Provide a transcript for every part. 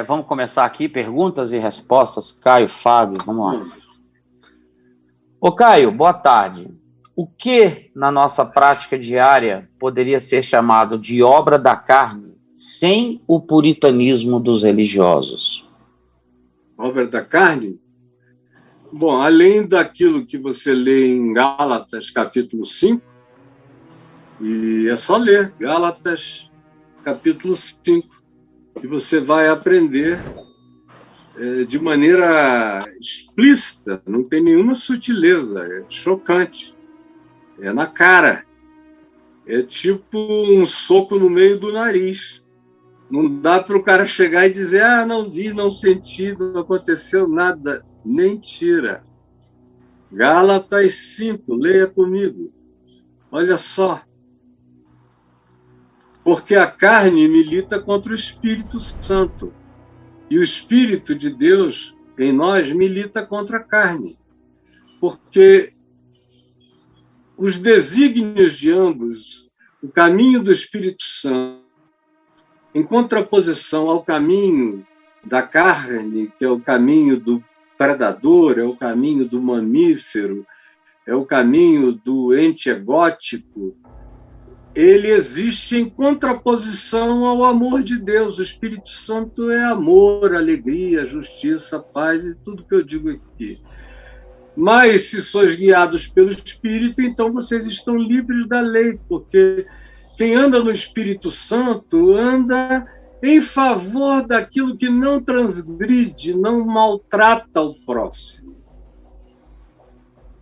Vamos começar aqui, perguntas e respostas. Caio, Fábio, vamos lá. Ô Caio, boa tarde. O que na nossa prática diária poderia ser chamado de obra da carne sem o puritanismo dos religiosos? Obra da carne? Bom, além daquilo que você lê em Gálatas, capítulo 5, e é só ler Gálatas, capítulo 5, que você vai aprender de maneira explícita, não tem nenhuma sutileza, é chocante, é na cara, é tipo um soco no meio do nariz. Não dá para o cara chegar e dizer, não vi, não senti, não aconteceu nada. Mentira. Gálatas 5, leia comigo. Olha só. Porque a carne milita contra o Espírito Santo. E o Espírito de Deus em nós milita contra a carne. Porque os desígnios de ambos, o caminho do Espírito Santo, em contraposição ao caminho da carne, que é o caminho do predador, é o caminho do mamífero, é o caminho do ente egótico, ele existe em contraposição ao amor de Deus. O Espírito Santo é amor, alegria, justiça, paz e tudo que eu digo aqui. Mas, se sois guiados pelo Espírito, então vocês estão livres da lei, porque quem anda no Espírito Santo anda em favor daquilo que não transgride, não maltrata o próximo.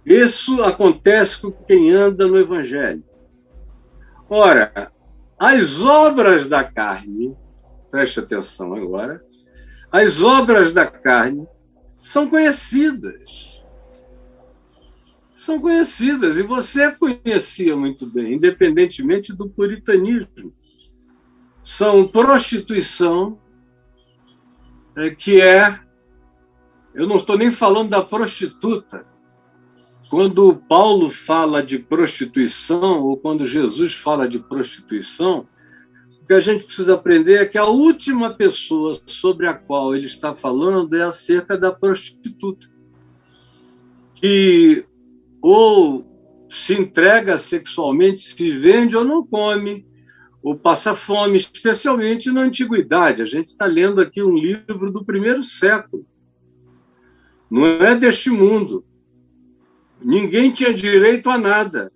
Isso acontece com quem anda no Evangelho. Ora, as obras da carne, preste atenção agora, as obras da carne são conhecidas. São conhecidas, e você conhecia muito bem, independentemente do puritanismo. São prostituição, que é... Eu não estou nem falando da prostituta. Quando Paulo fala de prostituição, ou quando Jesus fala de prostituição, o que a gente precisa aprender é que a última pessoa sobre a qual ele está falando é acerca da prostituta, que ou se entrega sexualmente, se vende ou não come, ou passa fome, especialmente na antiguidade. A gente está lendo aqui um livro do 1º século. Não é deste mundo. Ninguém tinha direito a nada.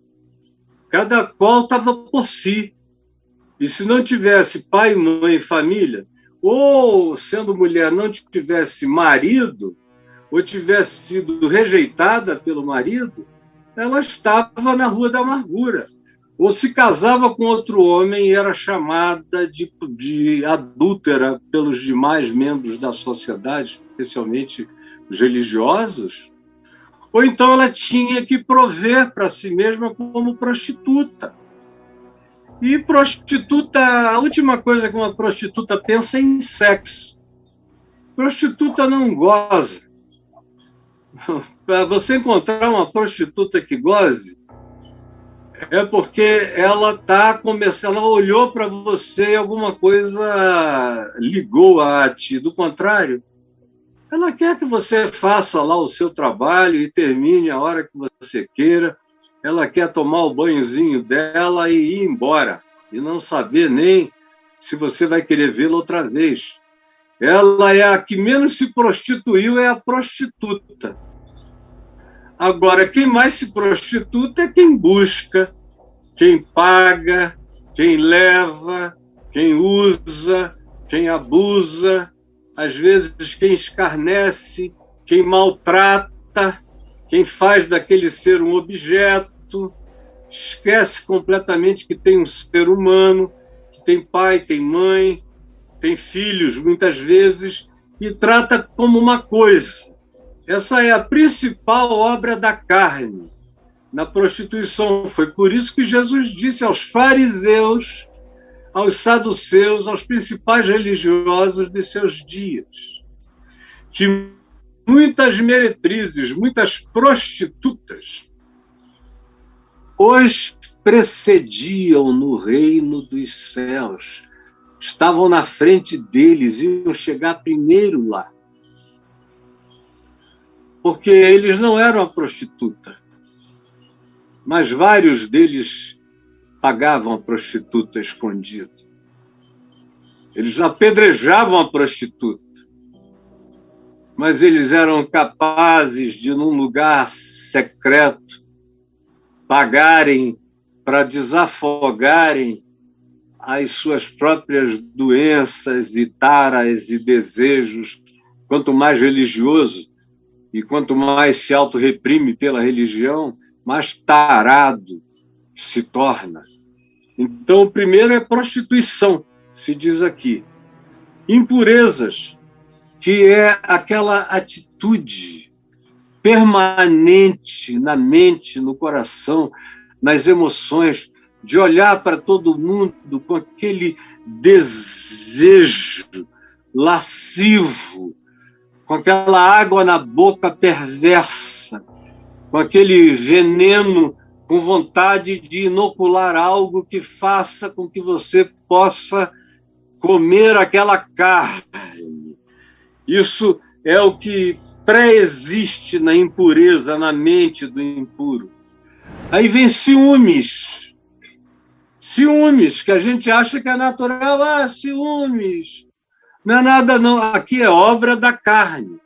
Cada qual estava por si. E se não tivesse pai, mãe e família, ou, sendo mulher, não tivesse marido, ou tivesse sido rejeitada pelo marido, ela estava na Rua da Amargura. Ou se casava com outro homem e era chamada de adúltera pelos demais membros da sociedade, especialmente os religiosos, ou então ela tinha que prover para si mesma como prostituta. E prostituta, a última coisa que uma prostituta pensa é em sexo. Prostituta não goza. Para você encontrar uma prostituta que goze, é porque ela está começando, ela olhou para você e alguma coisa ligou a ti. Do contrário, ela quer que você faça lá o seu trabalho e termine a hora que você queira. Ela quer tomar o banhozinho dela e ir embora, e não saber nem se você vai querer vê-la outra vez. Ela é a que menos se prostituiu, é a prostituta. Agora, quem mais se prostituta é quem busca, quem paga, quem leva, quem usa, quem abusa, às vezes quem escarnece, quem maltrata, quem faz daquele ser um objeto, esquece completamente que tem um ser humano, que tem pai, tem mãe, tem filhos, muitas vezes, e trata como uma coisa. Essa é a principal obra da carne na prostituição. Foi por isso que Jesus disse aos fariseus, aos saduceus, aos principais religiosos de seus dias, que muitas meretrizes, muitas prostitutas, os precediam no reino dos céus. estavam na frente deles, iam chegar primeiro lá. Porque eles não eram a prostituta, mas vários deles pagavam a prostituta escondido. Eles apedrejavam a prostituta, mas eles eram capazes de, num lugar secreto, pagarem para desafogarem as suas próprias doenças e taras e desejos. Quanto mais religioso e quanto mais se autorreprime pela religião, mais tarado se torna. Então, o primeiro é prostituição, se diz aqui. Impurezas, que é aquela atitude permanente na mente, no coração, nas emoções, de olhar para todo mundo com aquele desejo lascivo, com aquela água na boca perversa, com aquele veneno, com vontade de inocular algo que faça com que você possa comer aquela carne. Isso é o que pré-existe na impureza, na mente do impuro. Aí vem ciúmes. Ciúmes, que a gente acha que é natural. Ah, ciúmes. Não é nada, não. Aqui é obra da carne.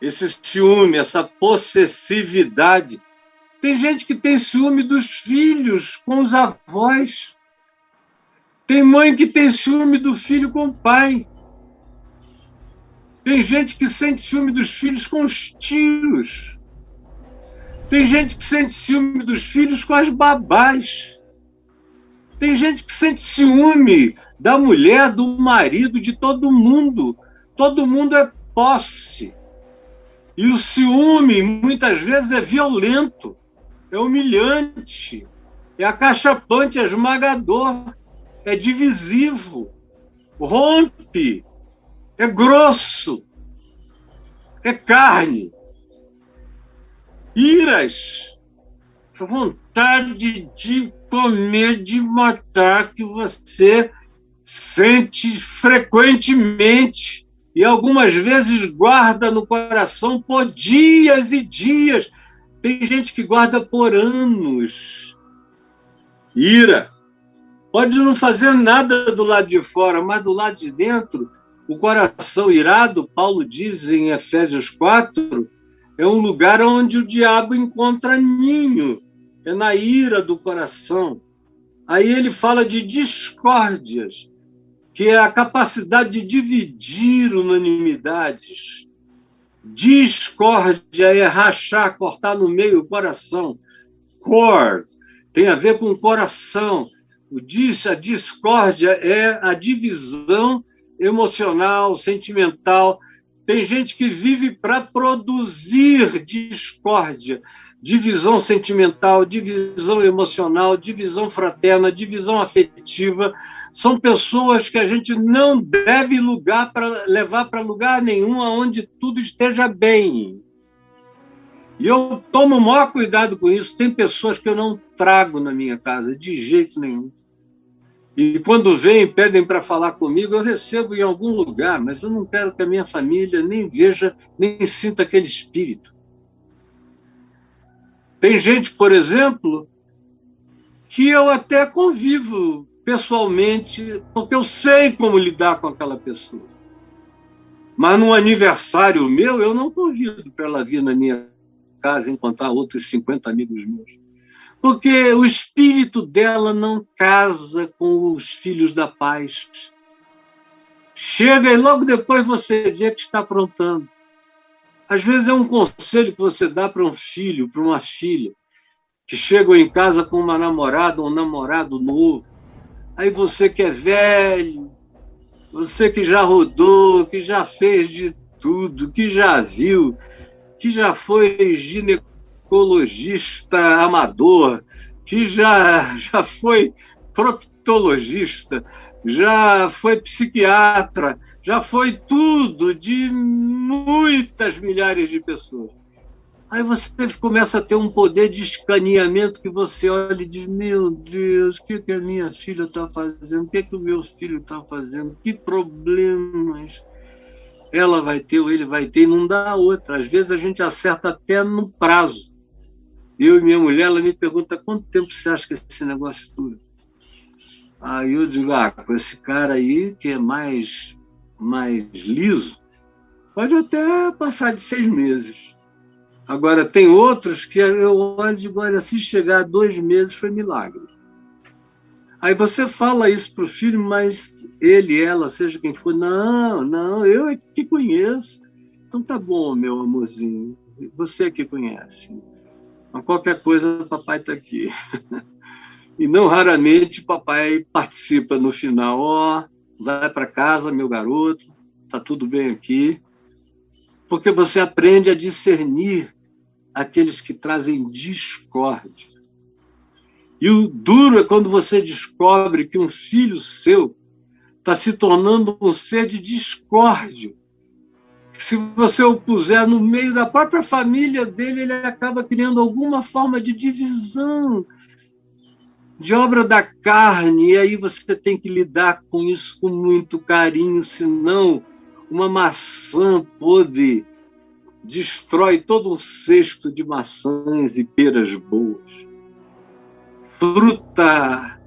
Esse ciúme, essa possessividade. Tem gente que tem ciúme dos filhos com os avós. Tem mãe que tem ciúme do filho com o pai. Tem gente que sente ciúme dos filhos com os tios. Tem gente que sente ciúme dos filhos com as babás. Tem gente que sente ciúme da mulher, do marido, de todo mundo. Todo mundo é posse. E o ciúme, muitas vezes, é violento, é humilhante, é acachapante, é esmagador, é divisivo, rompe, é grosso, é carne. Iras, essa vontade de comer, de matar, que você sente frequentemente e algumas vezes guarda no coração por dias e dias. Tem gente que guarda por anos. Ira. Pode não fazer nada do lado de fora, mas do lado de dentro, o coração irado, Paulo diz em Efésios 4, é um lugar onde o diabo encontra ninho. É na ira do coração. Aí ele fala de discórdias, que é a capacidade de dividir unanimidades. Discórdia é rachar, cortar no meio o coração. Cord tem a ver com o coração. A discórdia é a divisão emocional, sentimental. Tem gente que vive para produzir discórdia, divisão sentimental, divisão emocional, divisão fraterna, divisão afetiva. São pessoas que a gente não deve levar para lugar nenhum onde tudo esteja bem. E eu tomo o maior cuidado com isso. Tem pessoas que eu não trago na minha casa, de jeito nenhum. E quando vêm, pedem para falar comigo, eu recebo em algum lugar, mas eu não quero que a minha família nem veja, nem sinta aquele espírito. Tem gente, por exemplo, que eu até convivo pessoalmente, porque eu sei como lidar com aquela pessoa. Mas num aniversário meu, eu não convido para ela vir na minha casa encontrar outros 50 amigos meus. Porque o espírito dela não casa com os filhos da paz. Chega e logo depois você vê que está aprontando. Às vezes é um conselho que você dá para um filho, para uma filha, que chegam em casa com uma namorada ou um namorado novo. Aí você que é velho, você que já rodou, que já fez de tudo, que já viu, que já foi ginecologista amador, que já foi proctologista, já foi psiquiatra, já foi tudo de muitas milhares de pessoas. Aí você começa a ter um poder de escaneamento que você olha e diz, meu Deus, o que a minha filha está fazendo? O que o meu filho está fazendo? Que problemas ela vai ter ou ele vai ter? E não dá outra. Às vezes a gente acerta até no prazo. Eu e minha mulher, ela me pergunta, quanto tempo você acha que esse negócio dura? Aí eu digo, com esse cara aí, que é mais liso, pode até passar de 6 meses. Agora, tem outros que eu olho e digo, olha, se chegar a 2 meses foi milagre. Aí você fala isso para o filho, mas ele, ela, seja quem for, não, eu é que conheço. Então tá bom, meu amorzinho, você é que conhece. Mas qualquer coisa, o papai está aqui. E não raramente o papai participa no final. Vai para casa, meu garoto, está tudo bem aqui. Porque você aprende a discernir aqueles que trazem discórdia. E o duro é quando você descobre que um filho seu está se tornando um ser de discórdia. Se você o puser no meio da própria família dele, ele acaba criando alguma forma de divisão, de obra da carne, e aí você tem que lidar com isso com muito carinho, senão uma maçã podre destrói todo um cesto de maçãs e peras boas. Fruta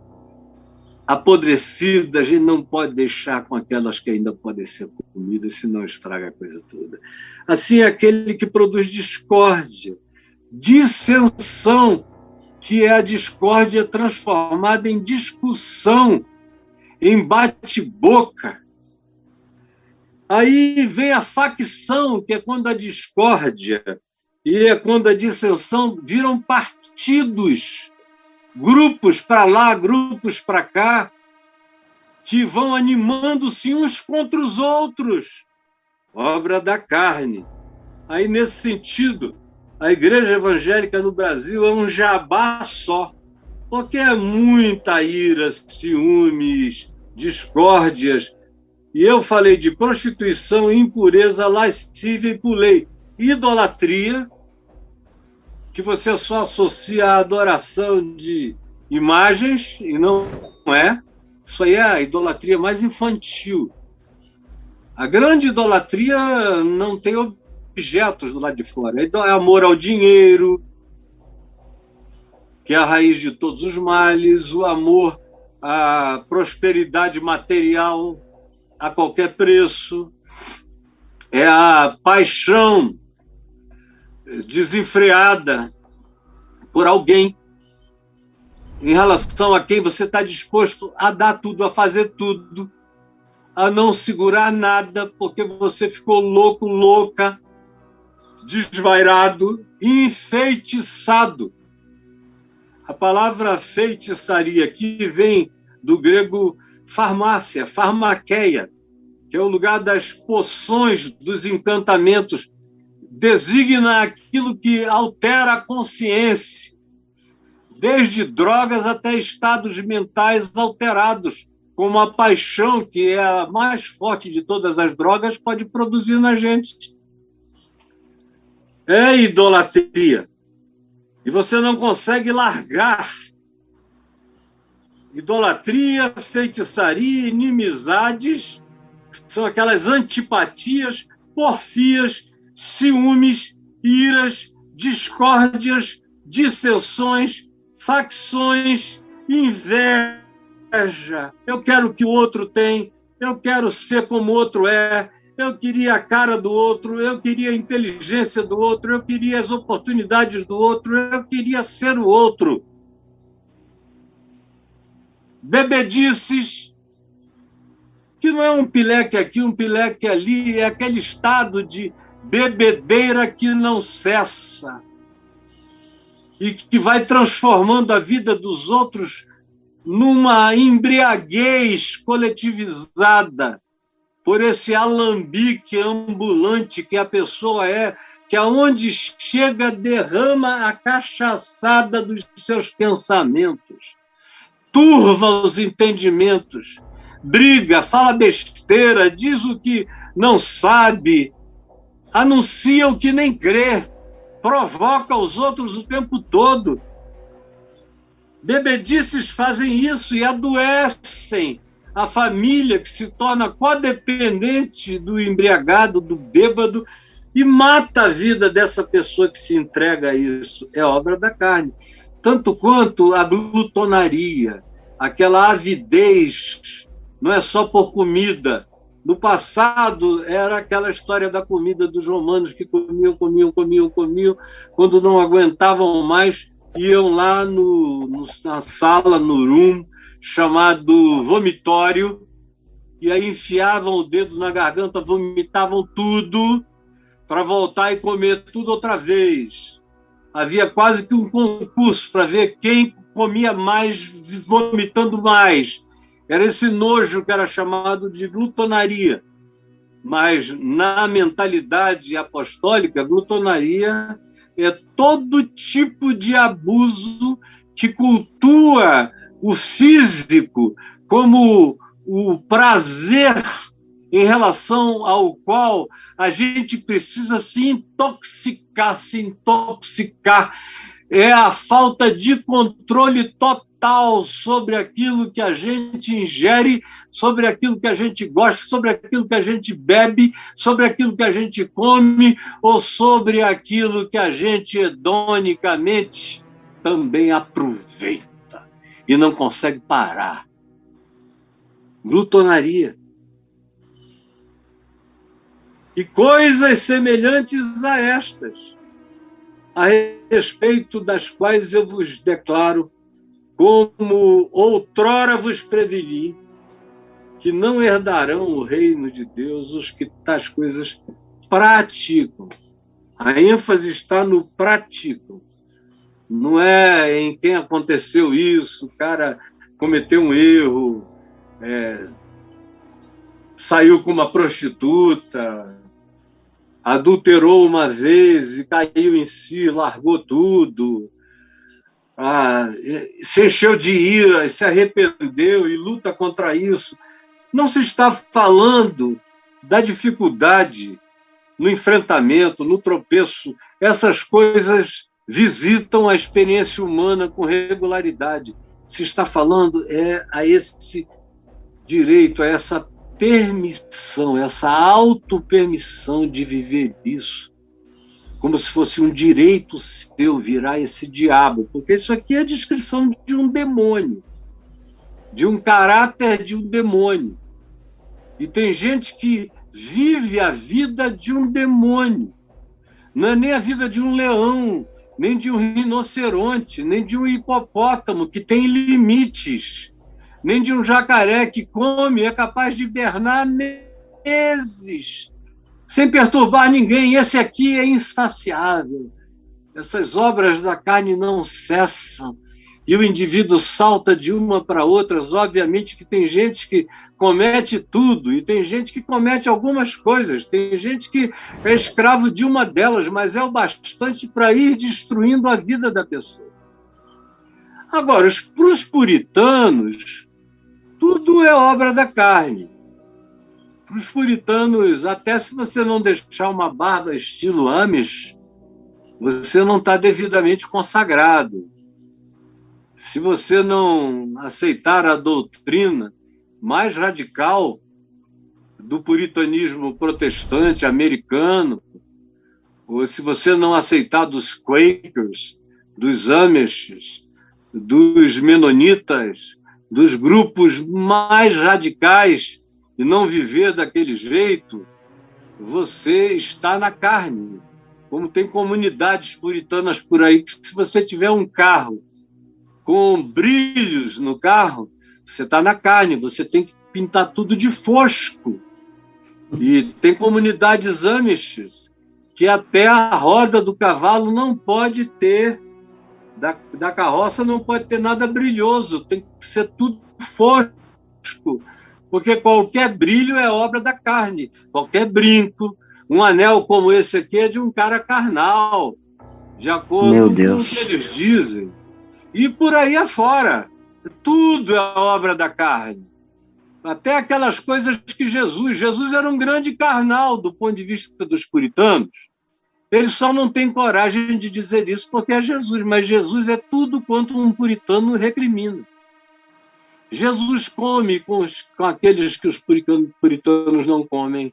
apodrecida a gente não pode deixar com aquelas que ainda podem ser comidas, senão estraga a coisa toda. Assim é aquele que produz discórdia, dissensão, que é a discórdia transformada em discussão, em bate-boca. Aí vem a facção, que é quando a discórdia e é quando a dissensão viram partidos, grupos para lá, grupos para cá, que vão animando-se uns contra os outros. Obra da carne. Aí, nesse sentido, a igreja evangélica no Brasil é um jabá só, porque é muita ira, ciúmes, discórdias. E eu falei de prostituição, impureza, lascívia e pulei idolatria, que você só associa à adoração de imagens, e não é. Isso aí é a idolatria mais infantil. A grande idolatria não tem objetos do lado de fora. É amor ao dinheiro, que é a raiz de todos os males, o amor à prosperidade material a qualquer preço, é a paixão desenfreada por alguém em relação a quem você está disposto a dar tudo, a fazer tudo, a não segurar nada, porque você ficou louco, louca, desvairado, enfeitiçado. A palavra feitiçaria aqui vem do grego farmácia, farmaqueia, que é o lugar das poções, dos encantamentos, designa aquilo que altera a consciência, desde drogas até estados mentais alterados, como a paixão, que é a mais forte de todas as drogas, pode produzir na gente. É idolatria. E você não consegue largar. Idolatria, feitiçaria, inimizades, são aquelas antipatias, porfias, ciúmes, iras, discórdias, dissensões, facções, inveja. Eu quero o que o outro tem, eu quero ser como o outro é, eu queria a cara do outro, eu queria a inteligência do outro, eu queria as oportunidades do outro, eu queria ser o outro. Bebedices, que não é um pileque aqui, um pileque ali, é aquele estado de bebedeira que não cessa e que vai transformando a vida dos outros numa embriaguez coletivizada por esse alambique ambulante que a pessoa é, que aonde chega derrama a cachaçada dos seus pensamentos, turva os entendimentos, briga, fala besteira, diz o que não sabe, anuncia o que nem crê. provoca os outros o tempo todo. Bebedices fazem isso e adoecem a família, que se torna codependente do embriagado, do bêbado, e mata a vida dessa pessoa que se entrega a isso. É obra da carne. Tanto quanto a glutonaria, aquela avidez, não é só por comida. No passado, era aquela história da comida dos romanos, que comiam. Quando não aguentavam mais, iam lá na sala, no room, chamado vomitório, e aí enfiavam o dedo na garganta, vomitavam tudo, para voltar e comer tudo outra vez. Havia quase que um concurso para ver quem comia mais, vomitando mais. Era esse nojo que era chamado de glutonaria. Mas, na mentalidade apostólica, glutonaria é todo tipo de abuso que cultua o físico como o prazer em relação ao qual a gente precisa se intoxicar. É a falta de controle total sobre aquilo que a gente ingere, sobre aquilo que a gente gosta, sobre aquilo que a gente bebe, sobre aquilo que a gente come, ou sobre aquilo que a gente hedonicamente também aproveita e não consegue parar. Glutonaria. E coisas semelhantes a estas, a respeito das quais eu vos declaro, como outrora vos preveni, que não herdarão o reino de Deus os que tais coisas praticam. A ênfase está no praticam. Não é em quem aconteceu isso, o cara cometeu um erro, saiu com uma prostituta, adulterou uma vez e caiu em si, largou tudo, se encheu de ira, se arrependeu e luta contra isso. Não se está falando da dificuldade no enfrentamento, no tropeço. Essas coisas visitam a experiência humana com regularidade. Se está falando a esse direito, a essa permissão, essa autopermissão de viver isso, como se fosse um direito seu virar esse diabo, porque isso aqui é a descrição de um demônio, de um caráter de um demônio. E tem gente que vive a vida de um demônio, não é nem a vida de um leão, nem de um rinoceronte, nem de um hipopótamo, que tem limites, nem de um jacaré que come, é capaz de hibernar meses, sem perturbar ninguém. Esse aqui é insaciável. Essas obras da carne não cessam. E o indivíduo salta de uma para outra. Obviamente que tem gente que comete tudo, e tem gente que comete algumas coisas. Tem gente que é escravo de uma delas, mas é o bastante para ir destruindo a vida da pessoa. Agora, para os puritanos, tudo é obra da carne. Para os puritanos, até se você não deixar uma barba estilo Amish, você não está devidamente consagrado. Se você não aceitar a doutrina mais radical do puritanismo protestante americano, ou se você não aceitar dos Quakers, dos Amishes, dos Menonitas, dos grupos mais radicais, e não viver daquele jeito, você está na carne. Como tem comunidades puritanas por aí, que se você tiver um carro com brilhos no carro, você está na carne, você tem que pintar tudo de fosco. E tem comunidades Amishes que até a roda do cavalo não pode ter, da carroça não pode ter nada brilhoso, tem que ser tudo fosco, porque qualquer brilho é obra da carne, qualquer brinco. Um anel como esse aqui é de um cara carnal, de acordo com o que eles dizem. E por aí afora, tudo é obra da carne. Até aquelas coisas que Jesus era um grande carnal do ponto de vista dos puritanos. Eles só não têm coragem de dizer isso porque é Jesus, mas Jesus é tudo quanto um puritano recrimina. Jesus come com aqueles que os puritanos não comem,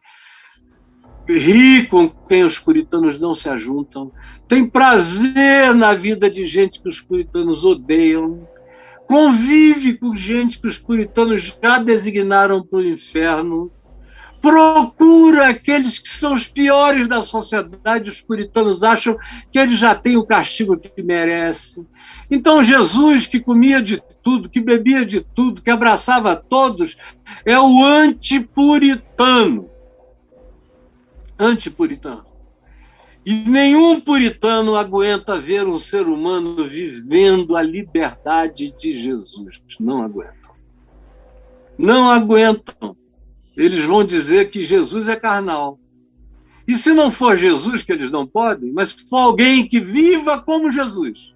ri com quem os puritanos não se ajuntam, tem prazer na vida de gente que os puritanos odeiam, convive com gente que os puritanos já designaram para o inferno, procura aqueles que são os piores da sociedade, os puritanos acham que eles já têm o castigo que merecem. Então, Jesus, que comia de tudo, que bebia de tudo, que abraçava todos, é o antipuritano. Antipuritano. E nenhum puritano aguenta ver um ser humano vivendo a liberdade de Jesus. Não aguentam. Não aguentam. Eles vão dizer que Jesus é carnal. E se não for Jesus, que eles não podem, mas se for alguém que viva como Jesus,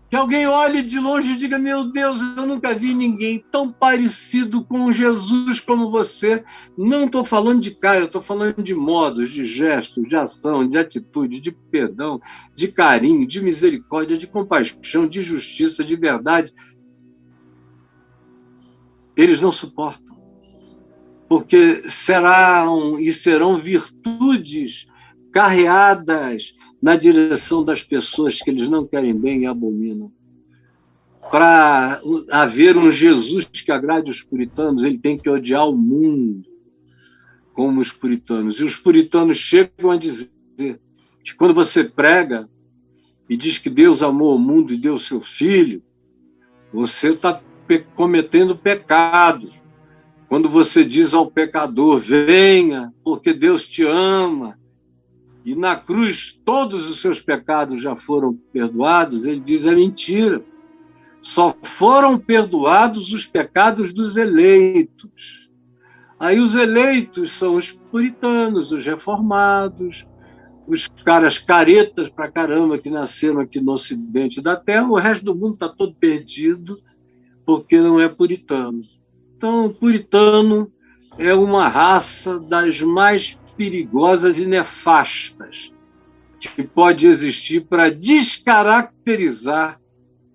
que alguém olhe de longe e diga, meu Deus, eu nunca vi ninguém tão parecido com Jesus como você. Não estou falando de cara, eu estou falando de modos, de gestos, de ação, de atitude, de perdão, de carinho, de misericórdia, de compaixão, de justiça, de verdade. Eles não suportam. Porque serão virtudes carreadas na direção das pessoas que eles não querem bem e abominam. Para haver um Jesus que agrade os puritanos, ele tem que odiar o mundo, como os puritanos. E os puritanos chegam a dizer que quando você prega e diz que Deus amou o mundo e deu seu Filho, você está cometendo pecado. Quando você diz ao pecador, venha, porque Deus te ama, e na cruz todos os seus pecados já foram perdoados, ele diz, é mentira. Só foram perdoados os pecados dos eleitos. Aí os eleitos são os puritanos, os reformados, os caras caretas pra caramba que nasceram aqui no ocidente da Terra, o resto do mundo está todo perdido porque não é puritano. Então, o puritano é uma raça das mais perigosas e nefastas que pode existir para descaracterizar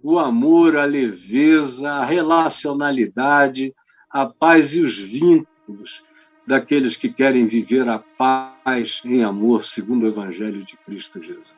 o amor, a leveza, a relacionalidade, a paz e os vínculos daqueles que querem viver a paz em amor, segundo o Evangelho de Cristo Jesus.